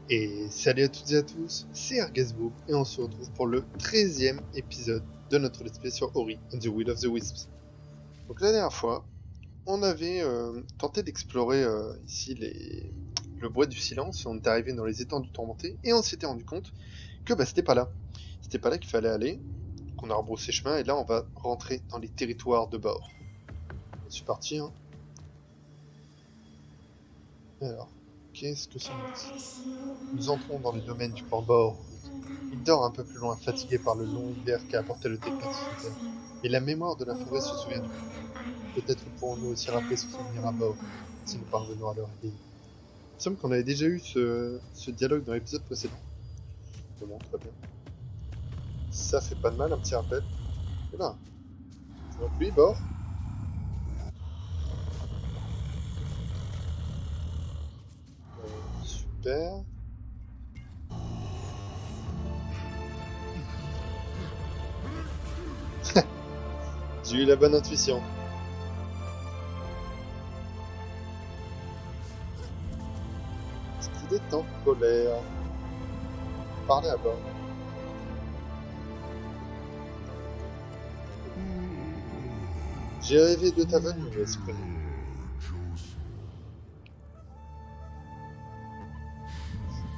Et salut à toutes et à tous, c'est Argasbo et on se retrouve pour le 13e épisode de notre let's play sur Ori and the Will of the Wisps. Donc la dernière fois, on avait tenté d'explorer ici le bois du silence, on est arrivé dans les étendues tourmentées et on s'était rendu compte que c'était pas là. C'était pas là qu'il fallait aller, qu'on a rebroussé chemin et là on va rentrer dans les territoires de Baor. Je suis parti, hein. Alors, qu'est-ce que ça nous dit? Nous entrons dans les domaines du port Baor. Il dort un peu plus loin, fatigué par le long hiver qu'a apporté le déclin de son terre. Mais la mémoire de la forêt se souvient de lui. Peut-être pourrons-nous aussi rappeler son souvenir à bord, si nous parvenons à le réveiller. Il me semble qu'on avait déjà eu ce dialogue dans l'épisode précédent. Mais bon, très bien. Ça fait pas de mal, un petit rappel. Et là, c'est donc lui, bord. Super. J'ai eu la bonne intuition. Cette idée est en colère. Parlez à bord. J'ai rêvé de ta venue, esprit.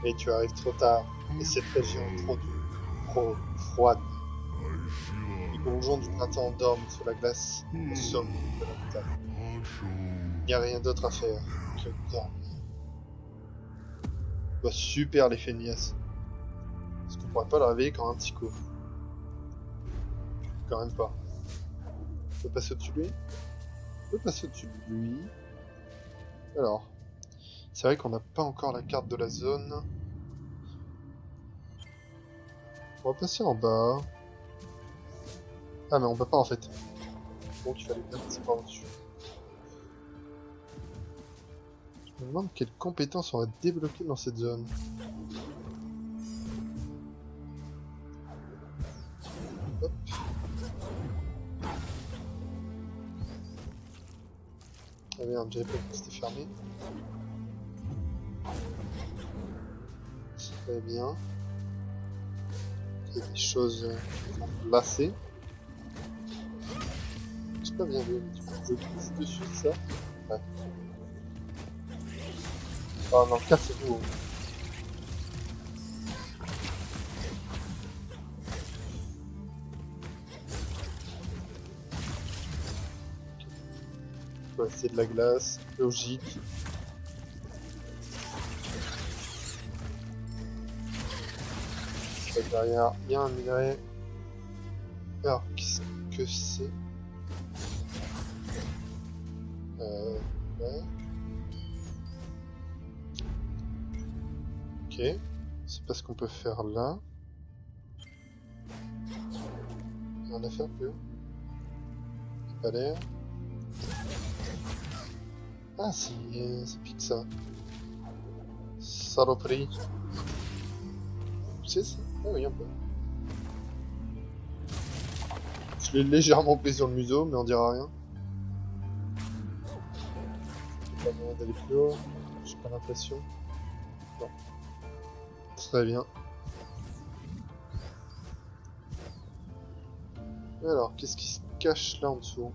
Mais tu arrives trop tard, et cette région est trop dure, trop froide. Les bourgeons du printemps dorment sous la glace au sommet de la montagne. Il n'y a rien d'autre à faire que dormir. Bah, super l'effet de Nias. Est-ce qu'on pourrait pas le réveiller quand un petit coup? Quand même pas. On peut passer au-dessus de lui? On peut passer au-dessus de lui. Alors, c'est vrai qu'on n'a pas encore la carte de la zone. On va passer en bas. Ah mais on peut pas en fait. Donc il fallait bien passer par au-dessus. Je me demande quelles compétences on va débloquer dans cette zone. Hop. Ah merde, j'avais pas vu que c'était fermé. Très bien. Il y a des choses qui vont me lasser. J'ai pas bien vu, mais du coup je glisse dessus ça. Ouais. Oh non, cassez-vous. Ouais, c'est de la glace, logique. Derrière, il y a un minerai. Alors, qu'est-ce que c'est? Ouais. Ok. C'est pas ce qu'on peut faire là. Rien à faire plus. Pas l'air. Ah, c'est pique ça. Saloperie. C'est ça? Ah oui, un peu. Je l'ai légèrement pris sur le museau, mais on dira rien. Pas moyen d'aller plus haut. J'ai pas l'impression. Non. Très bien. Alors, qu'est-ce qui se cache là en dessous?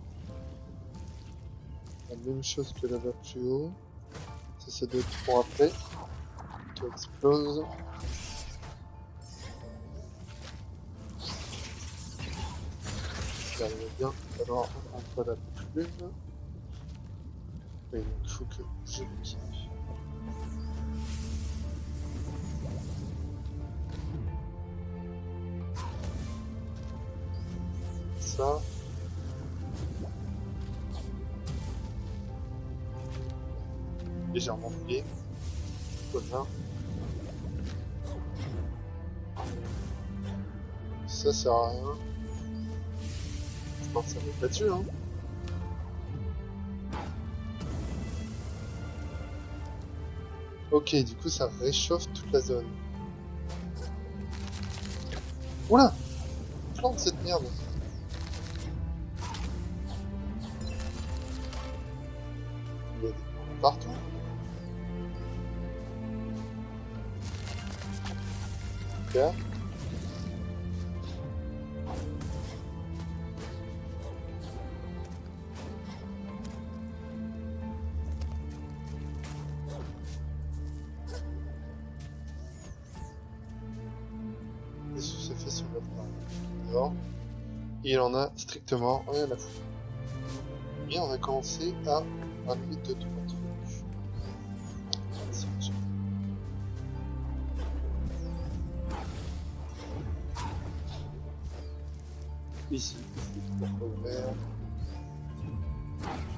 La même chose que là-bas plus haut. Ça doit être pour après. Tout explose. J'arrive bien. Alors, on va la plume. Oui, donc il faut que je l'équipe. Ça. Légèrement mouillé. Voilà. Ça sert à rien. Je pense que ça va être là-dessus, hein. Ok, du coup ça réchauffe toute la zone. Oula! Plante cette merde! Il y a des plantes partout. Super. Qu'est-ce que ça fait sur le plan? Dehors. Il en a strictement rien à foutre. Et on va commencer à parler de 2-3 trucs. Ici, pourquoi ouvert?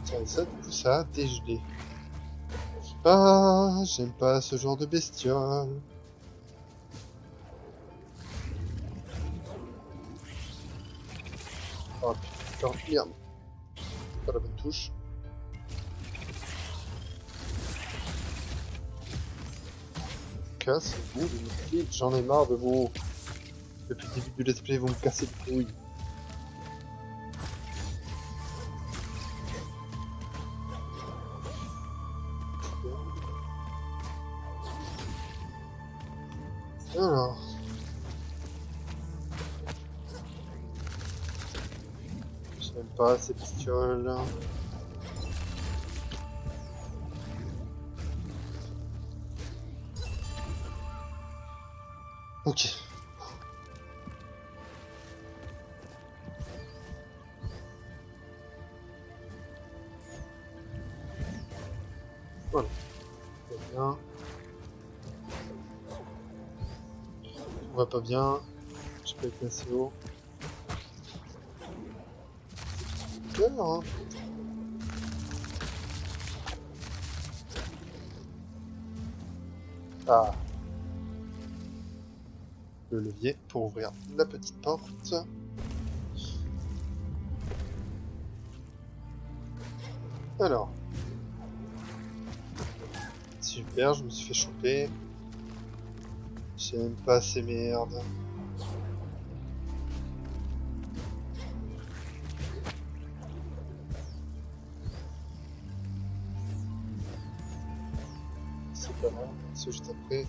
Tiens, ça, du coup, ça a dégelé. Ah, j'aime pas ce genre de bestiole. Oh putain, merde. Pas la bonne touche. Cassez-vous de mes pieds, j'en ai marre de vous. Depuis le début du let's play, vous me cassez les couilles. Alors. J'aime pas ces bestioles. Ok. Voilà. Tout va bien. Tout va pas bien. Je peux être assez haut. C'est peur, hein. Ah. Le levier pour ouvrir la petite porte. Alors. Super, je me suis fait choper. J'aime pas ces merdes. C'est pas mal, c'est juste après.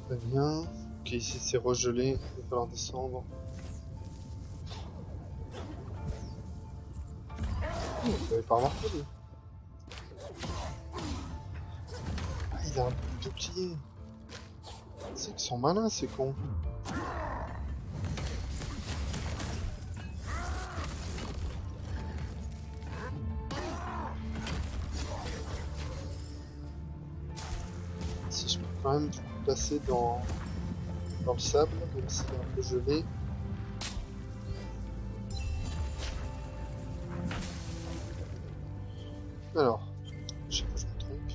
Très bien. Ok, ici c'est regelé, il va falloir descendre. Oh, vous avez pas remarqué lui. Ah, il a un bouclier. C'est qu'ils sont malins ces cons. Si je peux quand même du coup passer dans le sable, même s'il est un peu gelé. Alors, je sais pas, je me trompe.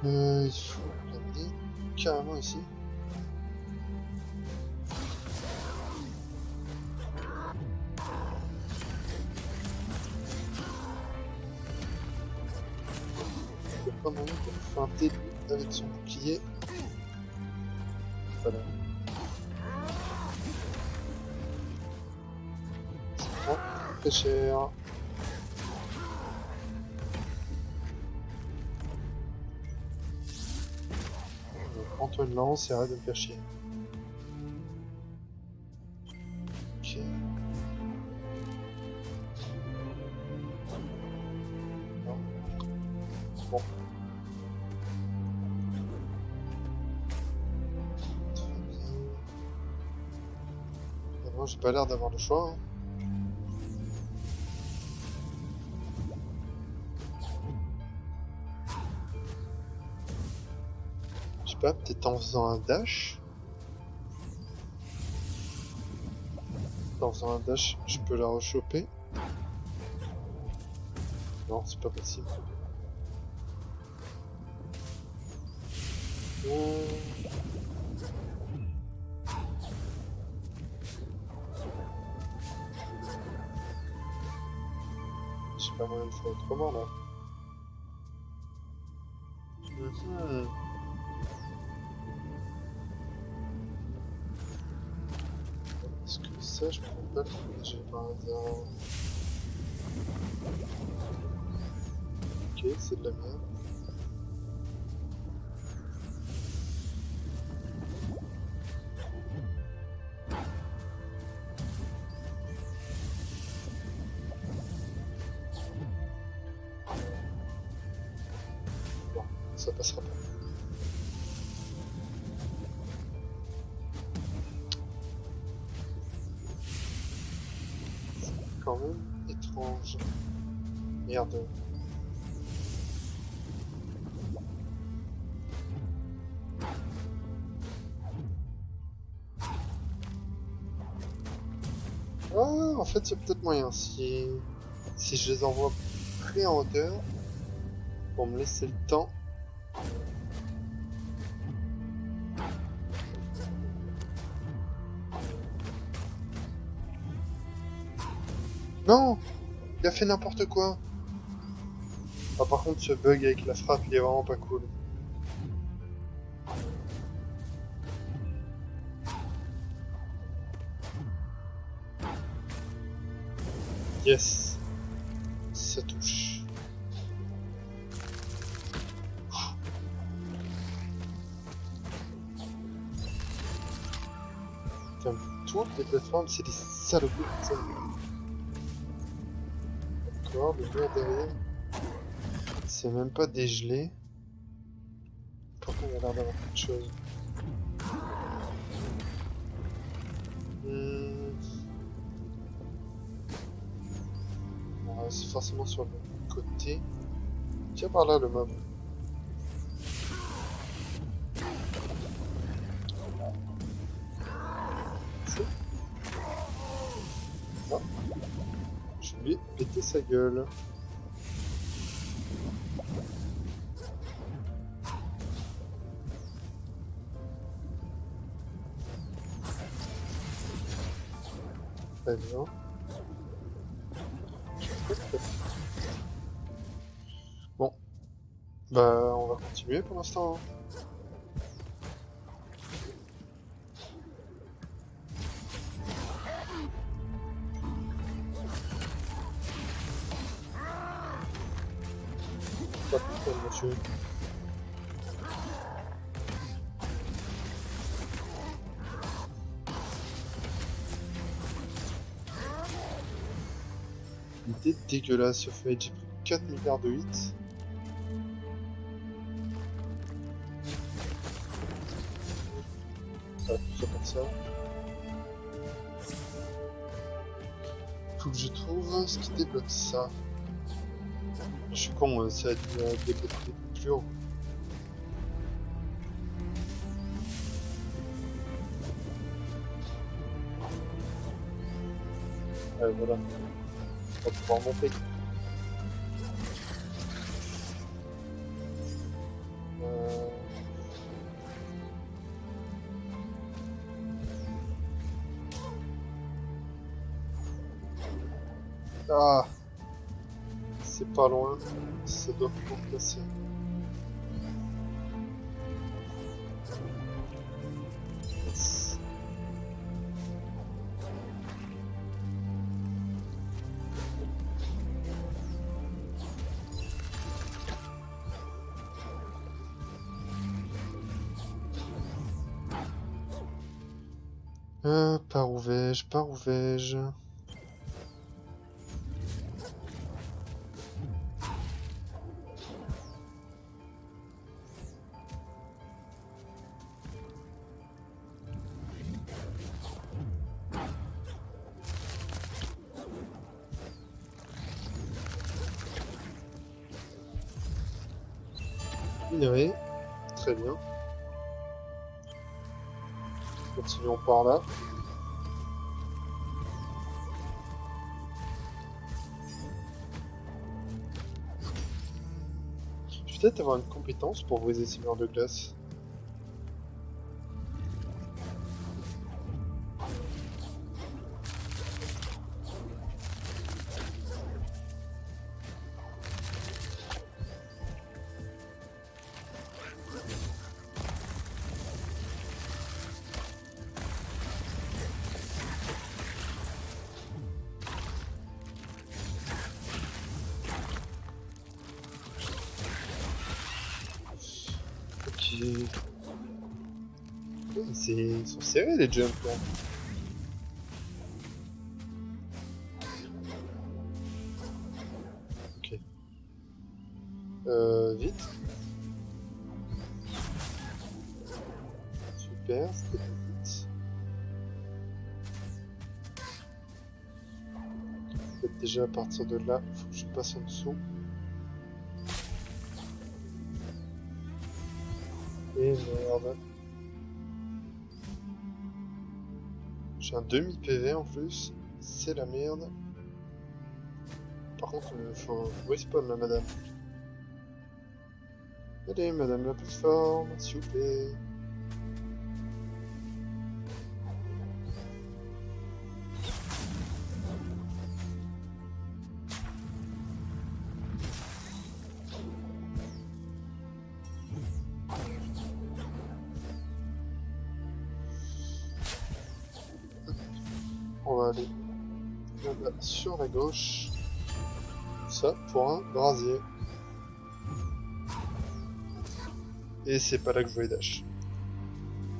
Il faut l'amener carrément ici. Il n'y a pas moyen de feinter lui avec son bouclier. Voilà. Ça prend très cher. Prends-toi une lance et arrête de me faire chier. Ok. Non. Bon. Très bien. Finalement, j'ai pas l'air d'avoir le choix. Hein. Je sais pas, peut-être en faisant un dash. En faisant un dash, je peux la rechoper. Non, c'est pas possible. J'ai pas moyen de faire autrement là. Mhm. Ça, je peux pas le protéger par hasard. Ok, c'est de la merde. Bon, ça passera pas. C'est quand même étrange. Merde. Ah, en fait, il y a peut-être moyen. Si je les envoie très en hauteur, pour me laisser le temps. Non! Il a fait n'importe quoi! Ah, par contre, ce bug avec la frappe, il est vraiment pas cool. Yes! Ça touche. Putain, toutes les plateformes, c'est des salopes. D'accord, le mur derrière. C'est même pas dégelé. Pourtant, il a l'air d'avoir quelque chose. C'est forcément sur le côté. Tiens par là le mob. Non. Je vais péter sa gueule. Très bien. Bon. Bah on va continuer pour l'instant. Pas plus tard, monsieur. Il était dégueulasse ce fight. J'ai pris 4 milliards de hits. Ah, tout ça pour ça. Faut que je trouve ce qui débloque ça. Je suis con, ça a dû débloquer plus haut. Voilà. On va pouvoir monter. Ah, c'est pas loin, ça doit pouvoir passer. Yes. Par où vais-je? Par où vais-je? Minerai, très bien. Continuons par là. Je vais peut-être avoir une compétence pour briser ces murs de glace. qui... Ils sont serrés les jumps là. Ok. Vite. Super, c'était pas vite. Peut-être déjà à partir de là, il faut que je passe en dessous. Et merde. J'ai un demi PV en plus, c'est la merde. Par contre, il faut respawn là, madame. Allez, madame la plateforme, s'il vous plaît. On va aller là-bas sur la gauche. Ça pour un brasier. Et c'est pas là que je voulais dash.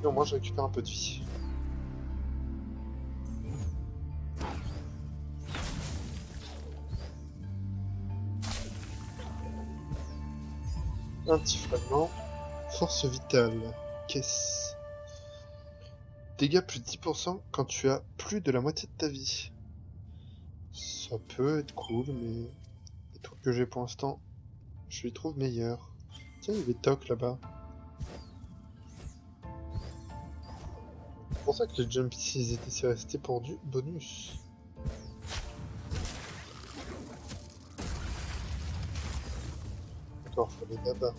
Et au moins je récupère un peu de vie. Un petit fragment. Force vitale. Caisse. Dégâts plus 10% quand tu as plus de la moitié de ta vie. Ça peut être cool, mais les trucs que j'ai pour l'instant, je les trouve meilleurs. Tiens, il y avait Toc là-bas. C'est pour ça que les jumps ils étaient restés pour du bonus. D'accord, faut aller là-bas.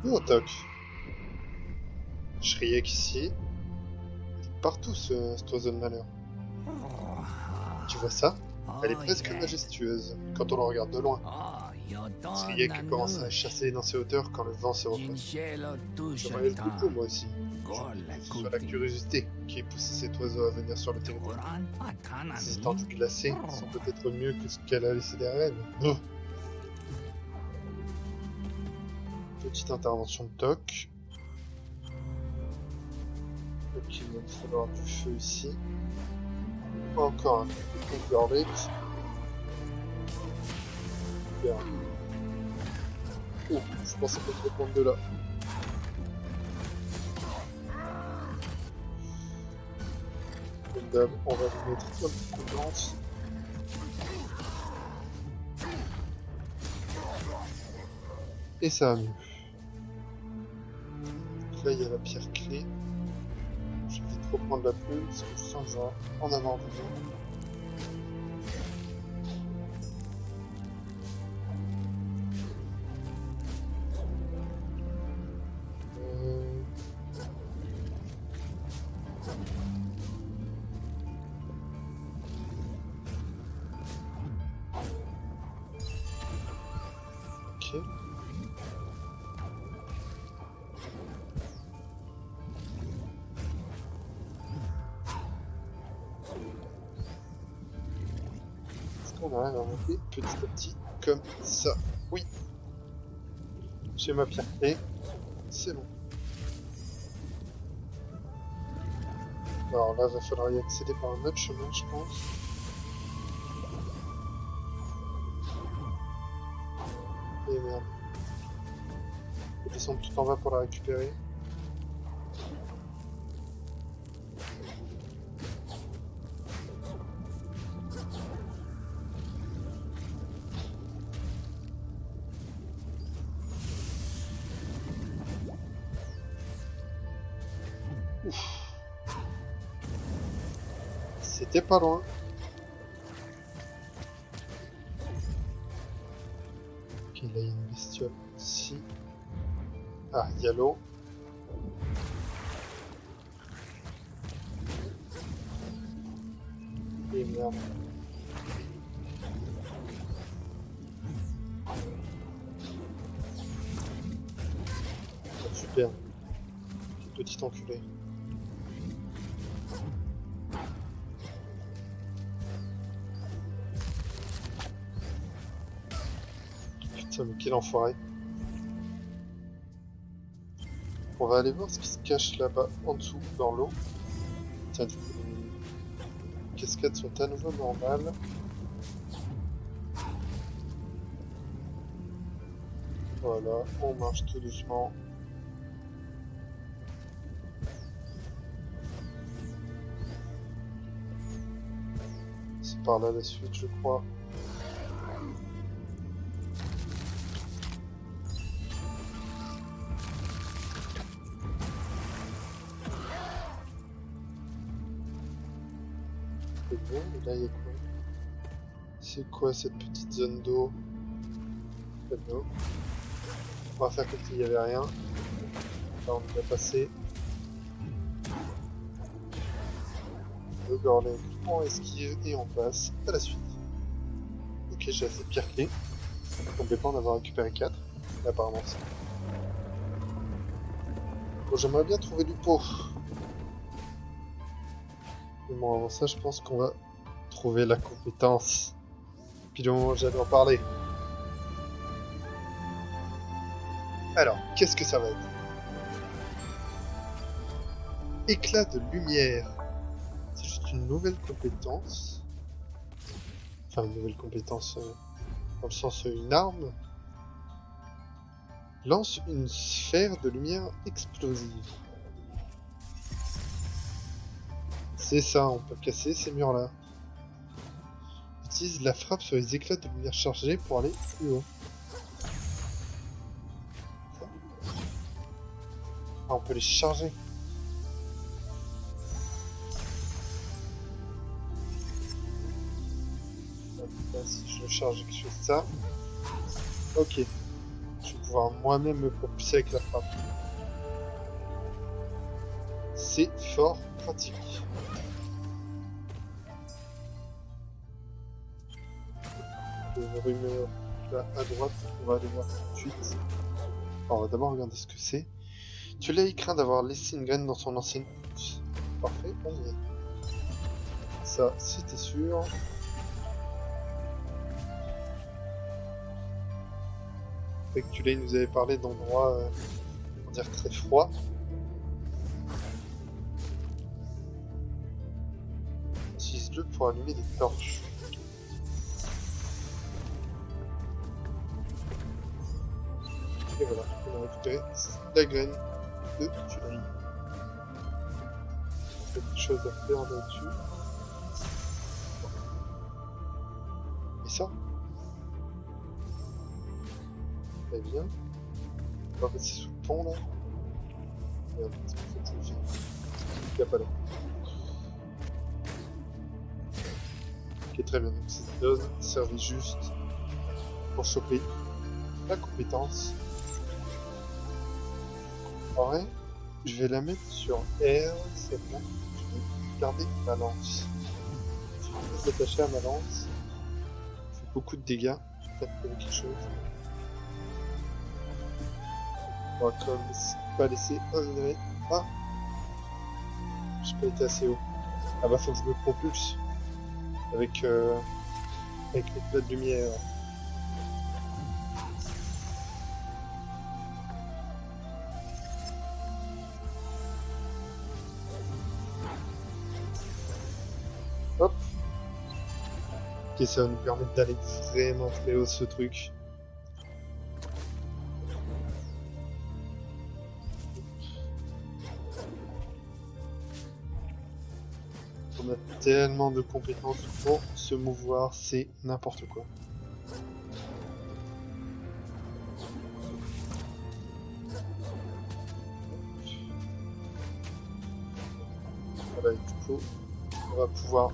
Oh, Toc. Shriek ici. Partout cet oiseau de malheur. Tu vois ça? Elle est presque majestueuse quand on la regarde de loin. Shriek commence à chasser dans ses hauteurs quand le vent se refroidit. J'aimerais le coucou moi aussi. Ce soit la curiosité qui pousse cet oiseau à venir sur le territoire. Ses tentes glacées sont peut-être mieux que ce qu'elle a laissé derrière elle. Oh. Petite intervention de Toc. Ok, il va me falloir du feu ici. Encore un coup de garlic. Super. Oh, je pensais pas te prendre de là. Comme d'hab, on va lui mettre un petit peu de lance. Et ça va mieux. Donc là, il y a la pierre clé. Je vais vite reprendre la plume parce que je sens que je vais en avoir besoin. Ok. Est-ce qu'on arrive à monter petit à petit comme ça? Oui. J'ai ma pierre clé. C'est bon. Alors là, il va falloir y accéder par un autre chemin, je pense. Et merde. Je vais descendre tout en bas pour la récupérer. Ouf. C'était pas loin. Ok, là il y a une bestiole ici. Ah, il y a l'eau. Et merde. Ah, super. Petit enculé. Tiens, mais quel enfoiré. On va aller voir ce qui se cache là-bas, en dessous, dans l'eau. Tiens, du coup, les cascades sont à nouveau normales. Voilà, on marche tout doucement. C'est par là la suite, je crois. C'est bon, et là il y a quoi? C'est quoi cette petite zone d'eau? Pas d'eau. On va faire comme s'il n'y avait rien. Là on est passé. Le Gorlek, on esquive et on passe à la suite. Ok, j'ai assez de pierres clés. Tombez pas en avoir récupéré 4. Mais apparemment ça. Bon, j'aimerais bien trouver du pot. Mais bon, avant ça, je pense qu'on va trouver la compétence. Puis le moment où j'allais en parler. Alors, qu'est-ce que ça va être? Éclat de lumière. C'est juste une nouvelle compétence. Enfin, une nouvelle compétence dans le sens une arme. Lance une sphère de lumière explosive. C'est ça, on peut casser ces murs-là. Utilise la frappe sur les éclats de lumière chargés pour aller plus haut. Ah, on peut les charger. Là, si je le charge et que je fais ça. Ok. Je vais pouvoir moi-même me propulser avec la frappe. C'est fort pratique. Le rumeur là à droite, on va aller voir tout de suite. Alors, on va d'abord regarder ce que c'est. Tu l'as craint d'avoir laissé une graine dans son ancienne pousse. Parfait, on y est. Ça, c'était sûr. Fait que Tulane nous avait parlé d'endroits, on va dire, très froids. Utilise-le pour allumer des torches. Et voilà, on a récupéré la graine de Tulane. Quelque chose à faire là-dessus. Et ça? Très bien. On va passer sous le pont là. Merde, c'est pour ça que je le fais. Il n'y a pas là. Ok, très bien. Donc cette dose servit juste pour choper la compétence. En vrai, je vais la mettre sur R, celle-là. Je vais garder ma lance. Si je peux s'attacher à ma lance, ça fait beaucoup de dégâts. Je vais peut-être trouver quelque chose. On va quand même pas laisser un minerai. Ah! J'ai pas été assez haut. Ah bah faut que je me propulse. Avec l'éclat de lumière. Hop. Ok, ça va nous permettre d'aller vraiment très haut ce truc. On a tellement de compétences pour se mouvoir, c'est n'importe quoi. Voilà, du coup, on va pouvoir...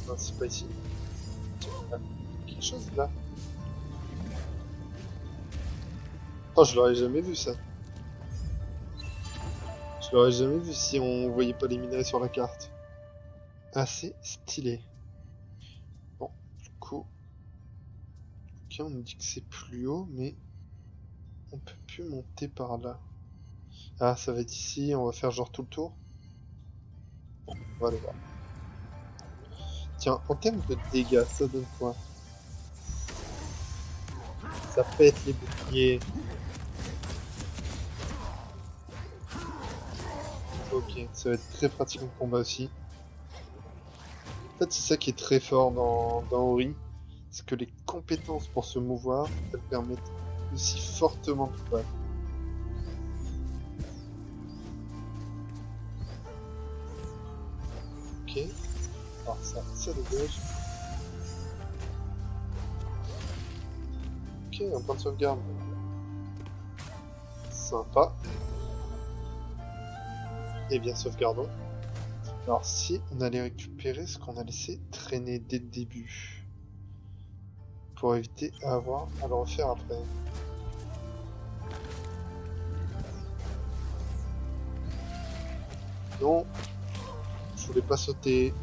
Non, c'est pas ici. Ah, quelque chose là. Oh, je l'aurais jamais vu ça. Je l'aurais jamais vu si on voyait pas les minerais sur la carte. Assez stylé. Bon, du coup... Ok, on nous dit que c'est plus haut, mais... On peut plus monter par là. Ah, ça va être ici, on va faire genre tout le tour. Bon, on va aller voir. Tiens, en termes de dégâts, ça donne quoi? Ça pète les boucliers. Ok, ça va être très pratique en combat aussi. En fait, c'est ça qui est très fort dans Ori, c'est que les compétences pour se mouvoir, elles permettent aussi fortement de combattre. Ok, alors ça dégage. Ok, un point de sauvegarde. Sympa. Et bien, sauvegardons. Alors, si on allait récupérer ce qu'on a laissé traîner dès le début, pour éviter à avoir à le refaire après. Non, je voulais pas sauter.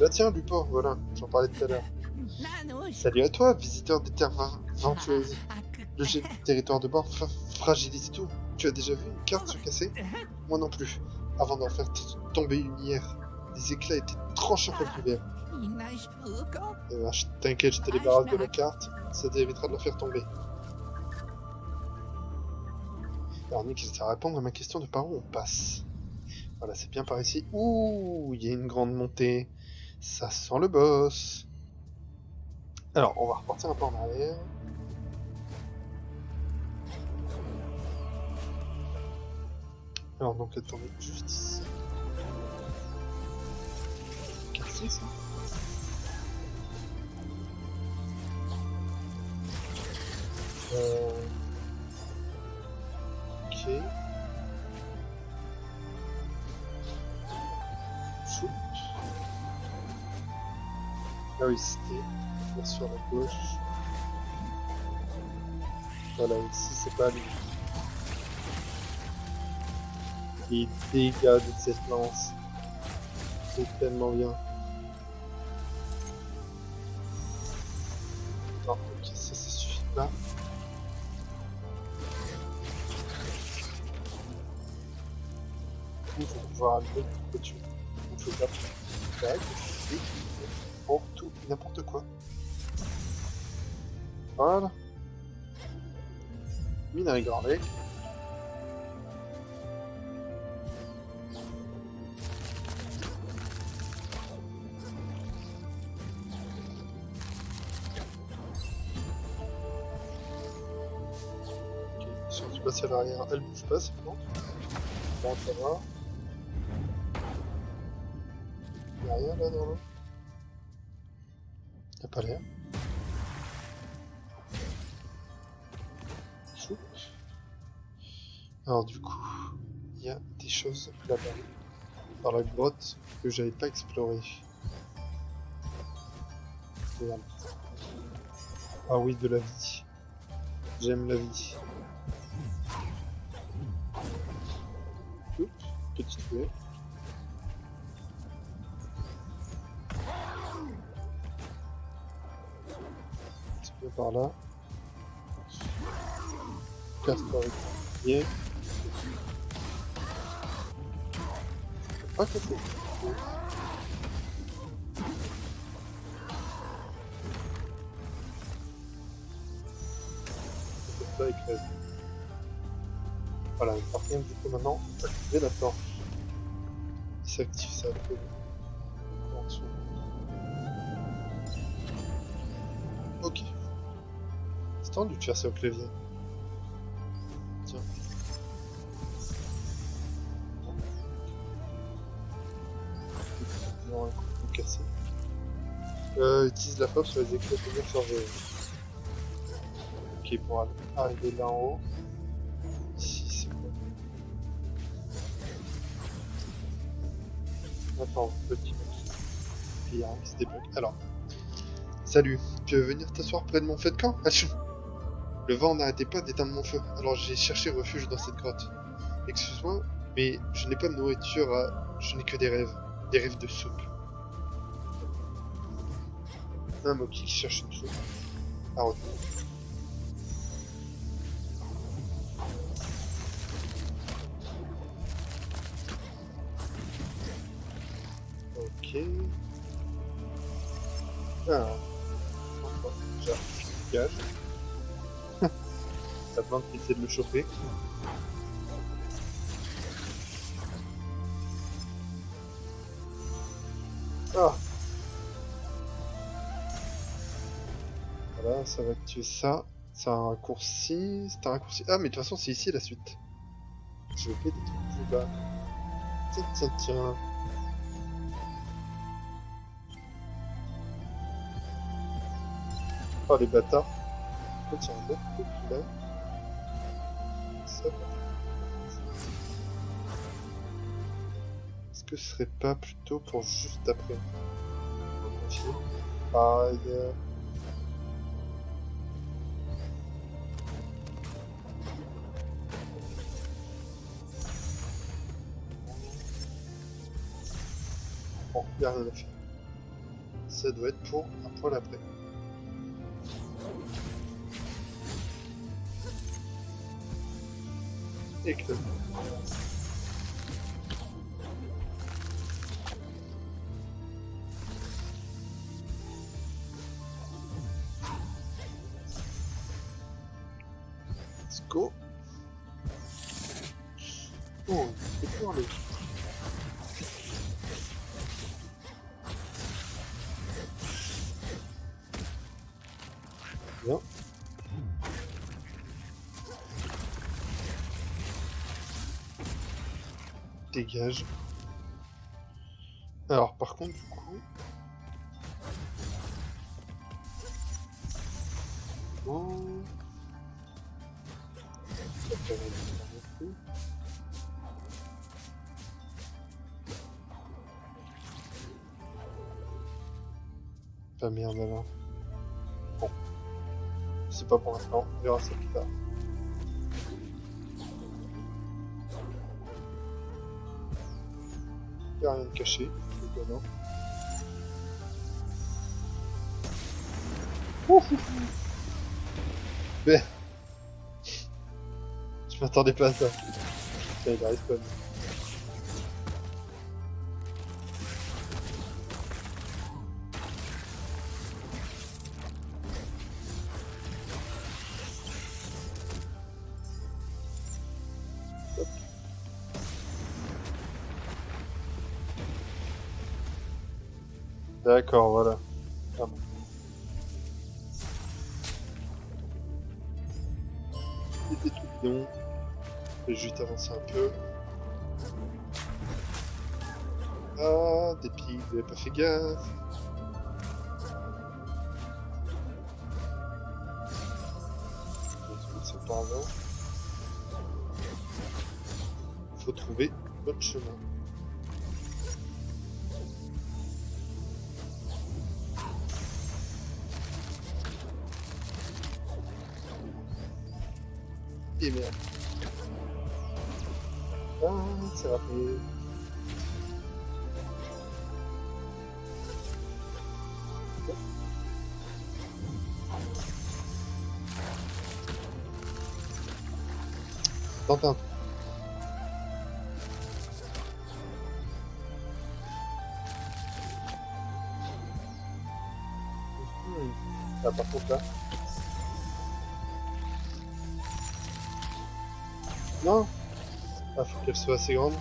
Bah tiens, Lupin, voilà, j'en parlais tout à l'heure. Salut à toi, visiteur des terres ventueuses. Le jet du territoire de bord fragilise tout. Tu as déjà vu une carte se casser? Moi non plus. Avant d'en faire tomber une hier, les éclats étaient tranchants comme l'hiver. T'inquiète, je te débarrasse de la carte, ça t'évitera de la faire tomber. Alors Nick, ça répond à ma question de par où on passe. Voilà, c'est bien par ici. Ouh, il y a une grande montée. Ça sent le boss. Alors, on va repartir un peu en arrière. Alors, donc, attendez, juste ici. Quartier, ça? Ok. Choup. Ah oui, c'était bien sur la gauche. Voilà, ici, c'est pas lui. Les dégâts de cette lance. C'est tellement bien. Non, ok, ça suffit pas. Il faut pouvoir allumer le tuer. Il faut pas tac, et pour tout et n'importe quoi. Voilà. Mine à égorger. Si on se passe à l'arrière, elle bouge pas, c'est bon. Bon, ça va. Y'a rien là dans l'eau? Y'a pas l'air. Choup. Alors du coup, il y a des choses là-bas. Dans la grotte que j'avais pas explorée. Regarde. Ah oui, de la vie. J'aime la vie. Oups, petite fouet. C'est bien par là. Casse-toi avec ton pied. Pas casser. C'est ça, il crève. Voilà, par contre, du coup, maintenant, on va activer la torche. Il s'active ça, le feu. En dessous. Ok. C'est temps de lui faire ça au clavier. Tiens. Non, un coup cassé. Utilise la force sur les éclats de chargés. Ok, pour arriver là en haut. Ici, c'est quoi? Attends, petit mec. Il y a rien qui se débloque. Alors, salut, tu veux venir t'asseoir près de mon feu de camp? Achou. Le vent n'arrêtait pas d'éteindre mon feu, alors j'ai cherché refuge dans cette grotte. Excuse-moi, mais je n'ai pas de nourriture Je n'ai que des rêves de soupe. Un Moki qui cherche une soupe à retenir. Ok. Alors, Bon, déjà, gage. La plante qui essaie de le choper. Ah! Voilà, ça va tuer ça. C'est un raccourci. C'est un raccourci. Ah, mais de toute façon, c'est ici la suite. J'ai oublié des trucs plus bas. Tiens, tiens, tiens. Oh, les bâtards. En fait, il y a un autre truc là. Ça. Est-ce que ce serait pas plutôt pour juste après? Aïe. Bon, y'a rien à faire. Ça doit être pour un poil après. Éclat. Let's go. Oh, c'est peur le. Bien. Dégage. Alors, par contre, du coup. Oh. Ça peut aller dans le coup. Ah merde alors. Bon. C'est pas pour l'instant, on verra ça plus tard. Y'a rien de caché, c'est étonnant. Mais... Je m'attendais pas à ça. Ça, il a respawn. D'accord, voilà. Ah bon. Des trucs longs. Je vais juste avancer un peu. Ah, des piles, j'avais pas fait gaffe. C'est par là. Faut trouver l'autre chemin. Et merde. Ah, c'est raté. Tente un. Ah, par contre là. Non. Ah, faut qu'elle soit assez grande.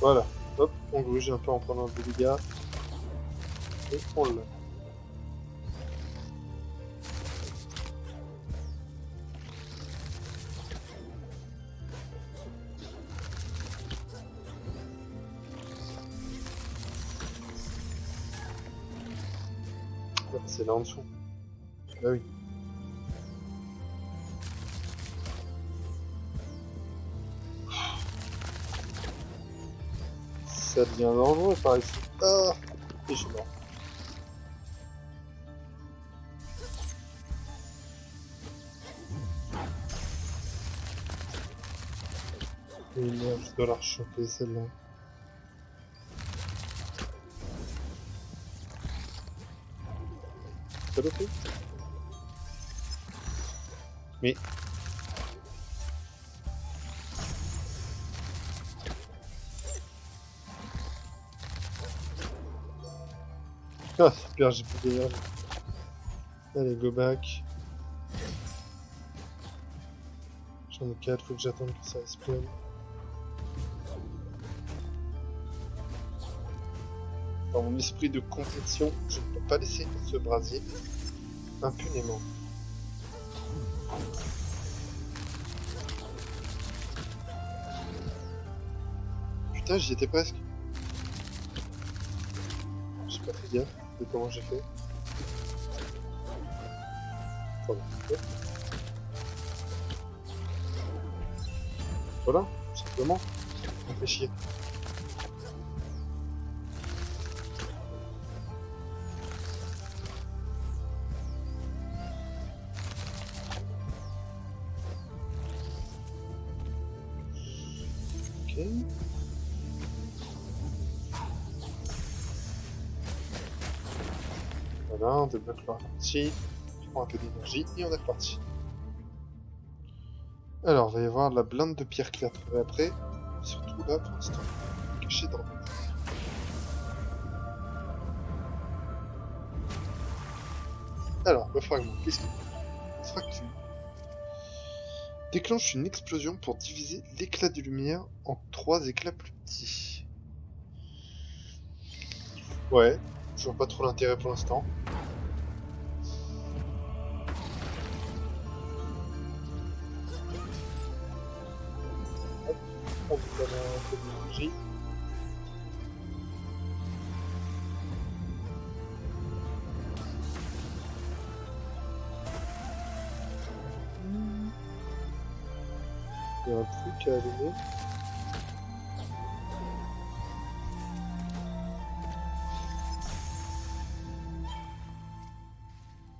Voilà. Hop, on gruge un peu en prenant des dégâts. Et on l'a. C'est là en dessous. Bah oui. Ça devient dangereux par ici. Ah, et je suis mort. Et merde, je dois la rechoper celle-là. Ça le fait? Mais... Ah super, j'ai plus d'énergie. Allez, go back. J'en ai 4, faut que j'attende que ça respawn. Dans mon esprit de compétition, je ne peux pas laisser ce brasier impunément. Putain, j'y étais presque. J'ai pas fait gaffe de comment j'ai fait. Voilà, tout simplement. Ça me fait chier. Ok. Voilà, on débloque la partie. On prend un peu d'énergie et on est reparti. Alors, il va y avoir la blinde de pierre claire trouvée après. Surtout là, pour l'instant, caché dans le... Alors, le fragment, qu'est-ce qu'il fait? Fracture. Déclenche une explosion pour diviser l'éclat de lumière en 3 éclats plus petits. Ouais, je vois pas trop l'intérêt pour l'instant. On va donner un peu d'énergie. Il y a un truc à allumer.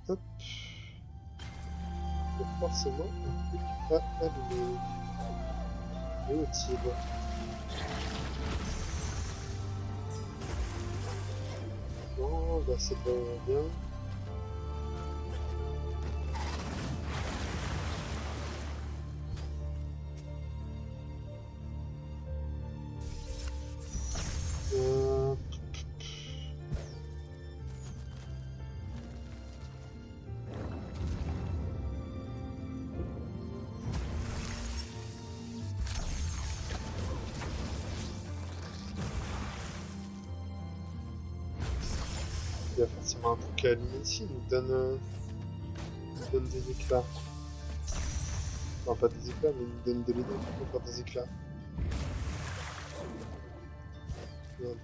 Hop. Il y a forcément un truc à allumer. Où est-il? Non, bah c'est pas bien. Il y a forcément un truc à allumer ici, il nous donne des éclats. Enfin, pas des éclats, mais il nous donne de l'énergie pour faire des éclats. Merde.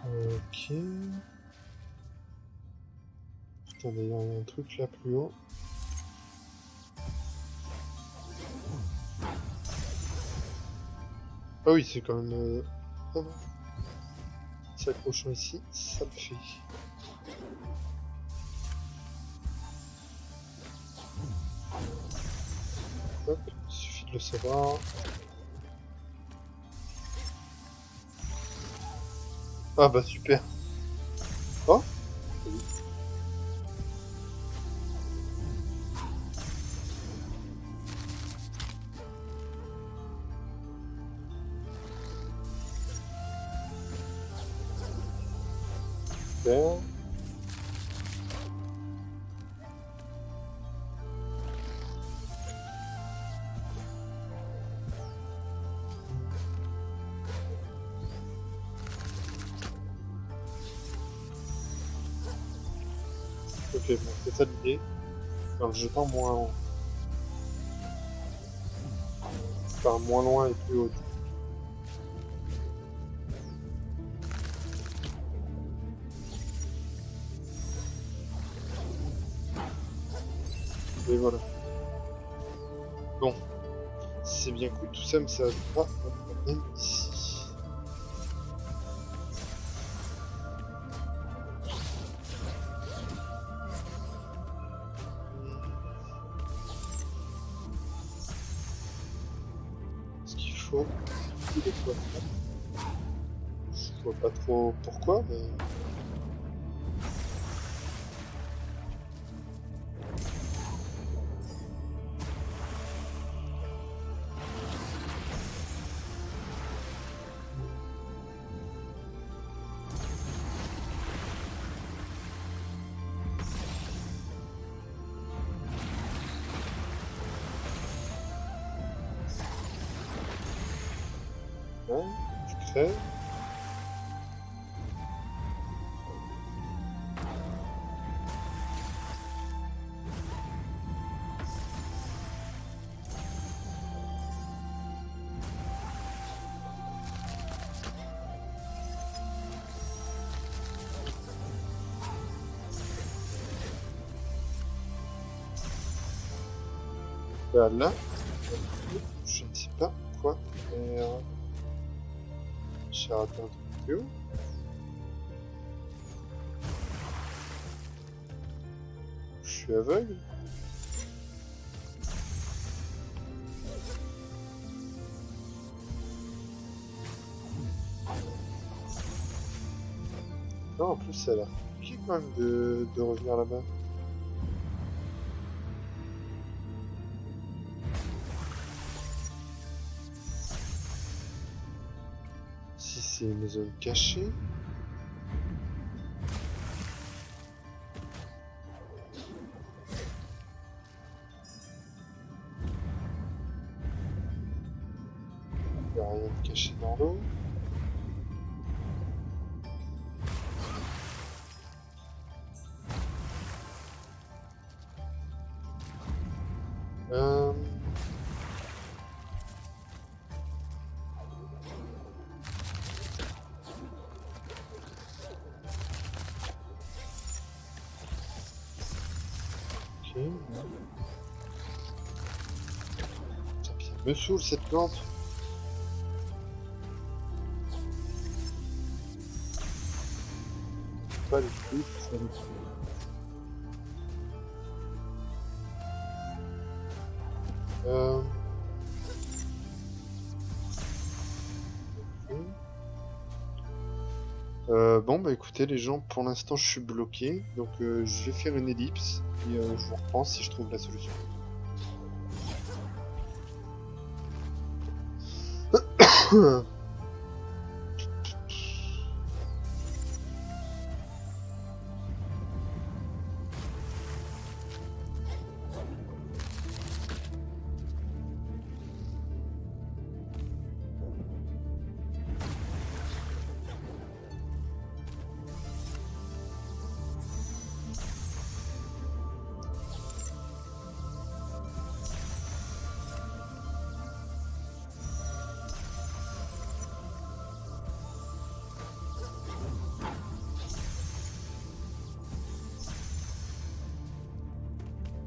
Ok. Putain, d'ailleurs, il y a un truc là plus haut. Ah oui, c'est quand même... Oh non. S'accrochant ici, ça le fait. Hop, il suffit de le savoir. Ah bah super. Oh, super. Ok, bon, c'est ça l'idée. En le jetant moins haut. Enfin, moins loin et plus haut. Et voilà. Bon, c'est bien cool tout ça, mais ça va pas même ici. Ce qu'il faut, il est quoi? Je vois pas trop pourquoi, mais... Voilà, je crève. Voilà. Je ne sais pas quoi faire. J'ai raté un truc plus haut. Je suis aveugle. Non, en plus, ça a l'air compliqué quand même de revenir là-bas. Si c'est une zone cachée. Il n'y a rien de caché dans l'eau. Euh... Ok. Ça me saoule cette plante. Pas les trucs, ça me saoule. Bon bah écoutez les gens, pour l'instant je suis bloqué, donc je vais faire une ellipse et je vous reprends si je trouve la solution.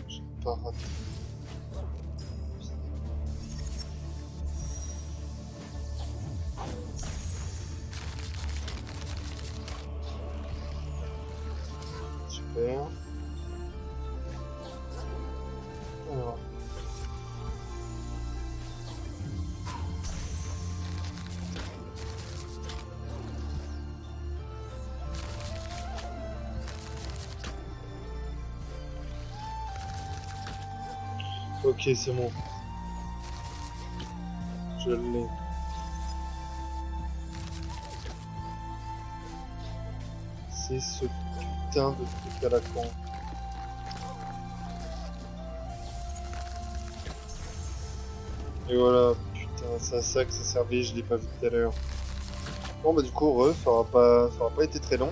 J'ai pas raté. Super. Alors. Ok, c'est bon. Je l'ai. C'est ce putain de truc à la con. Et voilà, putain, c'est à ça que ça servait, je l'ai pas vu tout à l'heure. Bon bah du coup, ça aura pas été très long.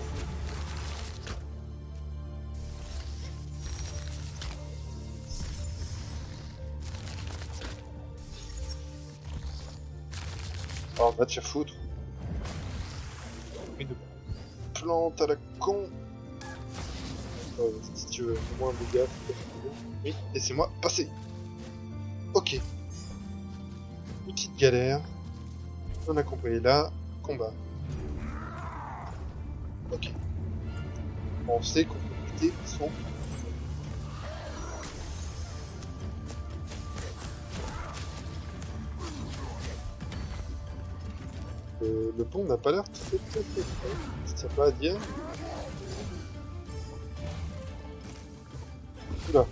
Alors va te faire foutre. Une plante à la con. Si tu veux, au moins des gars. Oui, laissez-moi passer. Ok. Petite galère. On a compris là. Combat. Ok. On sait qu'on peut quitter son... Le pont n'a pas l'air très prêt. Ça tient pas à dire. Oula.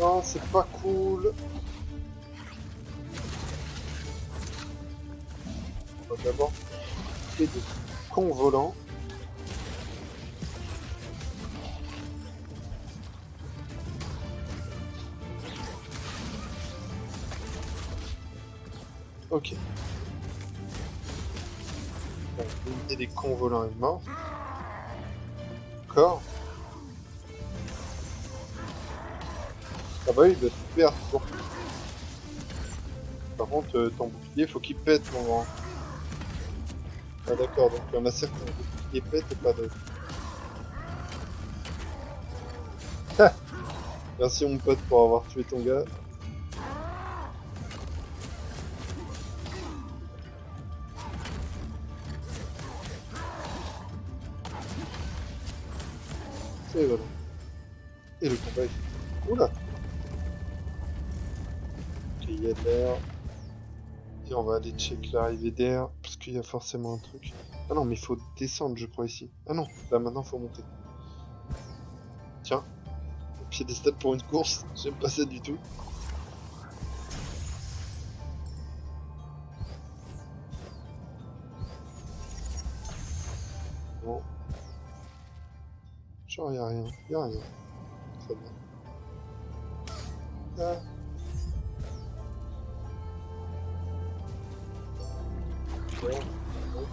Non, c'est pas cool. On va d'abord faire des cons volants. Ok. Bon, l'unité des cons volants est mort. Encore. Ah bah oui, bah super. Bon. Par contre, ton bouclier, faut qu'il pète, mon grand. Ah d'accord, donc il y en a certains qui pètent et pas d'autres. Merci mon pote pour avoir tué ton gars. Et voilà. Et le combat est fini. Oula. Ok, il y a de l'air. Et on va aller check l'arrivée d'air, parce qu'il y a forcément un truc. Ah non, mais il faut descendre, je crois, ici. Ah non, là maintenant, faut monter. Tiens, piédestal pour une course, j'aime pas ça du tout. Bon. Genre, y'a rien, y'a rien. Très bien. Ah. Bon. Bon.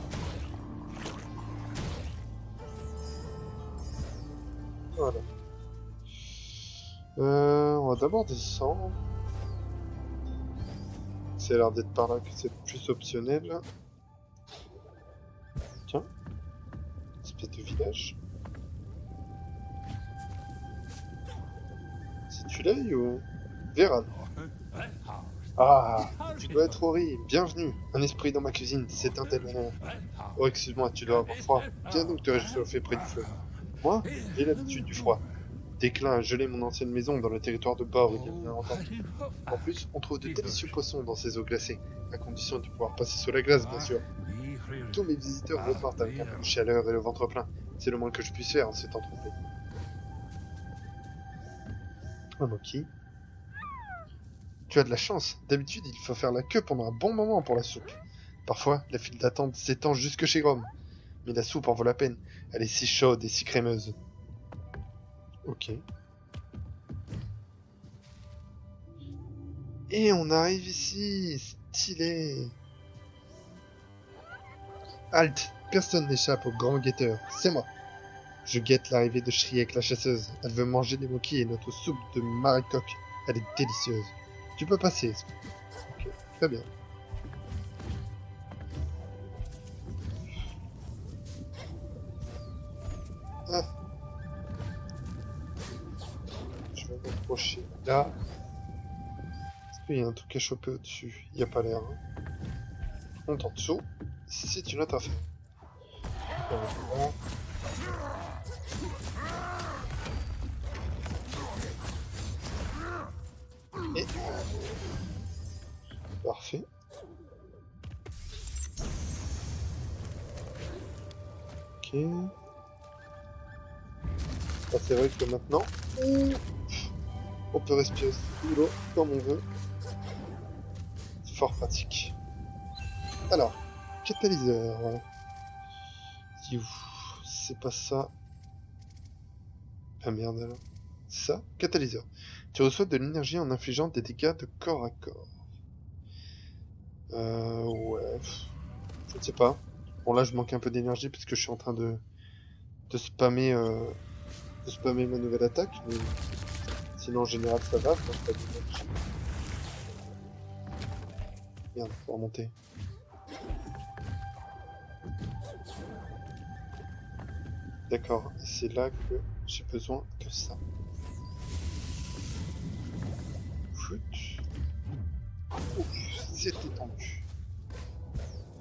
Voilà. On va d'abord descendre. C'est l'air d'être par là que c'est plus optionnel. Tiens. Espèce de village. C'est tu l'œil ou... Véran. Ah, tu dois être Ori. Bienvenue. Un esprit dans ma cuisine. C'est un tel honneur. Oh, excuse-moi, tu dois avoir froid. Viens donc te réchauffer près du feu. Moi, j'ai l'habitude du froid. Déclin a gelé mon ancienne maison dans le territoire de Bord il y a bien longtemps. En plus, on trouve de délicieux poissons dans ces eaux glacées, à condition de pouvoir passer sous la glace, bien sûr. Tous mes visiteurs repartent avec un peu de chaleur et le ventre plein. C'est le moins que je puisse faire en ces temps troublés. Oh, Moki. Tu as de la chance. D'habitude, il faut faire la queue pendant un bon moment pour la soupe. Parfois, la file d'attente s'étend jusque chez Grom. Mais la soupe en vaut la peine. Elle est si chaude et si crémeuse. Ok. Et on arrive ici. Stylé. Halte. Personne n'échappe au grand guetteur. C'est moi. Je guette l'arrivée de Shriek la chasseuse. Elle veut manger des moquis et notre soupe de maricoque. Elle est délicieuse. Tu peux passer. Ok. Très bien. Ah. Je vais m'approcher là. Est-ce qu'il y a un truc à choper au-dessus? Il n'y a pas l'air. Hein. Par contre, en dessous, c'est une autre affaire. Voilà. Et... Parfait. Ok. Ah, c'est vrai que maintenant, on peut respirer sous l'eau comme on veut. C'est fort pratique. Alors, catalyseur. C'est pas ça. Ah merde alors. Ça, catalyseur. Tu reçois de l'énergie en infligeant des dégâts de corps à corps. Ouais. Je ne sais pas. Bon là je manque un peu d'énergie parce que je suis en train de spammer de spammer ma nouvelle attaque, mais sinon en général ça va, quand je pas d'énergie. Merde, faut remonter. D'accord, et c'est là que j'ai besoin de ça. Flûte. Ouf, c'est étendu.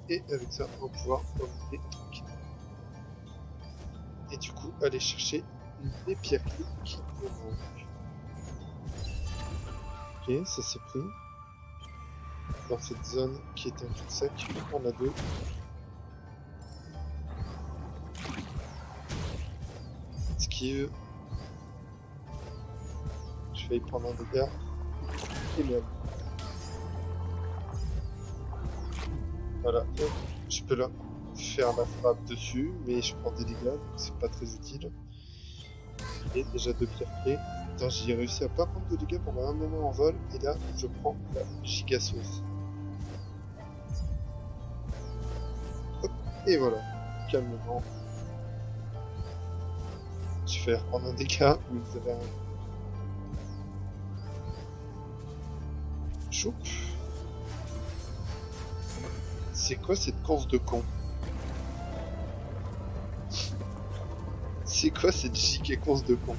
Et avec ça, on va pouvoir remonter tranquille. Et du coup, aller chercher les pierres clés qui nous manquent. Ok, ça c'est pris. Dans cette zone qui est un cul-de-sac, on a deux. Esquive. Je vais y prendre un dégât. Et merde. Voilà, je peux là faire la frappe dessus, mais je prends des dégâts, donc c'est pas très utile. Et déjà deux pierres clés. Putain, j'ai réussi à pas prendre de dégâts pendant un moment en vol, et là, je prends la giga sauce. Hop, Et voilà, calmement. Je fais reprendre un dégât où vous avez un... Choup. C'est quoi cette course de con? C'est quoi cette giga course de con?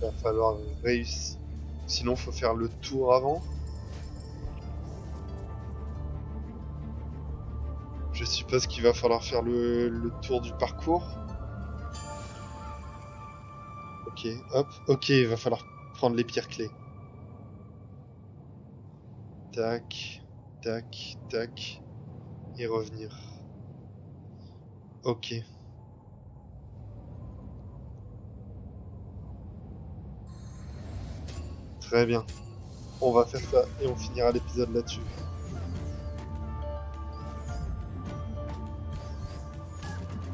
Va falloir réussir. Sinon, faut faire le tour avant. Je suppose qu'il va falloir faire le tour du parcours. Ok, hop. Ok, il va falloir prendre les pierres clés. Tac, tac, tac. Et revenir. Ok. Très bien. On va faire ça et on finira l'épisode là-dessus.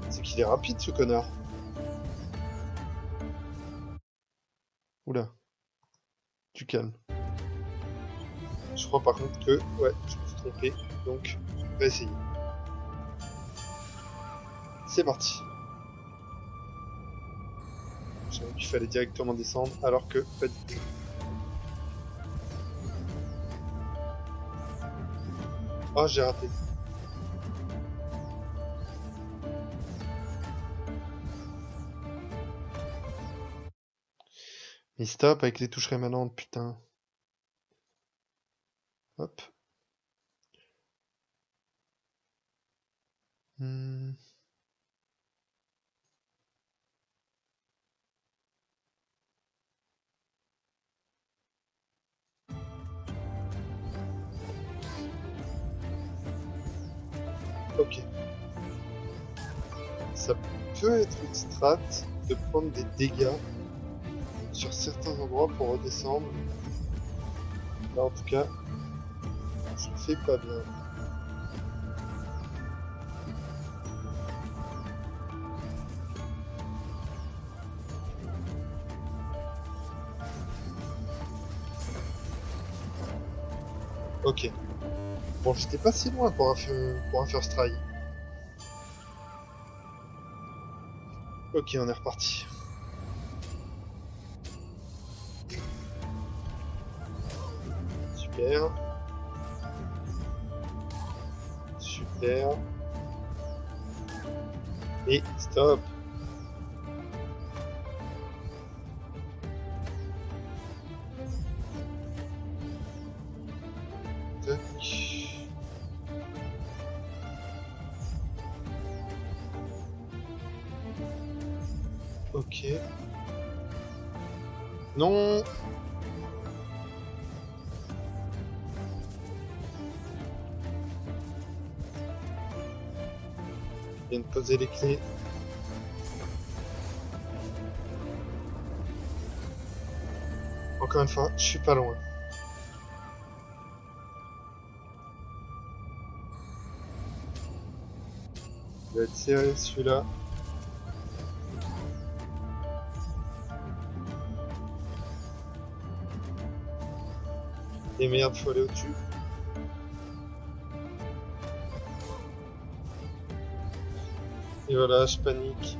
C'est qu'il est rapide ce connard. Oula. Tu calmes. Je crois par contre que... Ouais, je me suis trompé. Donc, on va essayer. C'est parti. J'avais qu'il fallait directement descendre alors que pas du tout. Oh, j'ai raté. Mais stop avec les touches rémanentes, putain. Hop. Hmm. Ok. Ça peut être une strat de prendre des dégâts sur certains endroits pour redescendre. Là, en tout cas, je le fais pas bien. Ok. Bon, j'étais pas si loin pour un first try. Ok, on est reparti. Super. Super. Et stop. Tac. Ok. Non. Je viens de poser les clés. Encore une fois, je suis pas loin. Il va être serré celui-là. Et merde, faut aller au-dessus. Et voilà, je panique.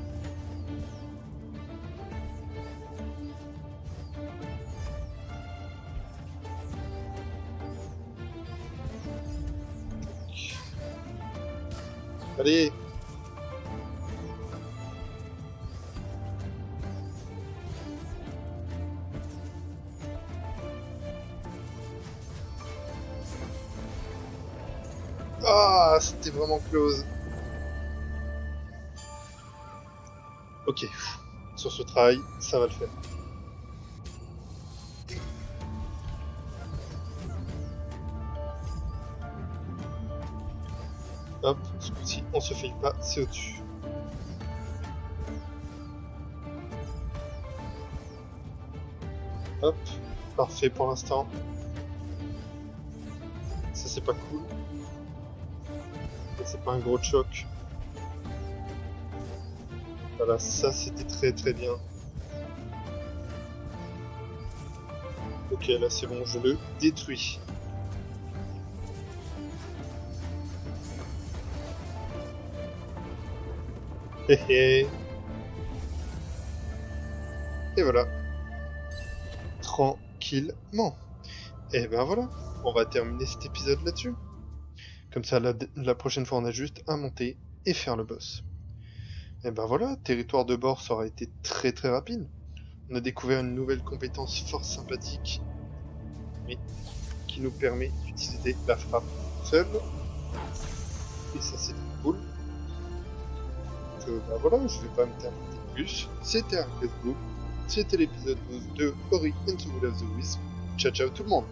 Allez. Ah, c'était vraiment close. Ok. Sur ce travail, ça va le faire. Hop, ce coup-ci, on se fait pas, c'est au-dessus. Hop, parfait pour l'instant. Ça, c'est pas cool. C'est pas un gros choc. Voilà, ça, c'était très très bien. Ok, là, c'est bon, je le détruis. Hé hé. Et voilà, tranquillement. Et ben voilà, on va terminer cet épisode là-dessus. Comme ça, la prochaine fois, on a juste à monter et faire le boss. Et ben voilà, territoire de bord, ça aura été très très rapide. On a découvert une nouvelle compétence fort sympathique, mais qui nous permet d'utiliser la frappe seule. Et ça, c'est cool. Donc ben voilà, je vais pas me terminer plus. C'était un Facebook. C'était l'épisode 12 de Ori and the Will of the Wisp. Ciao ciao tout le monde.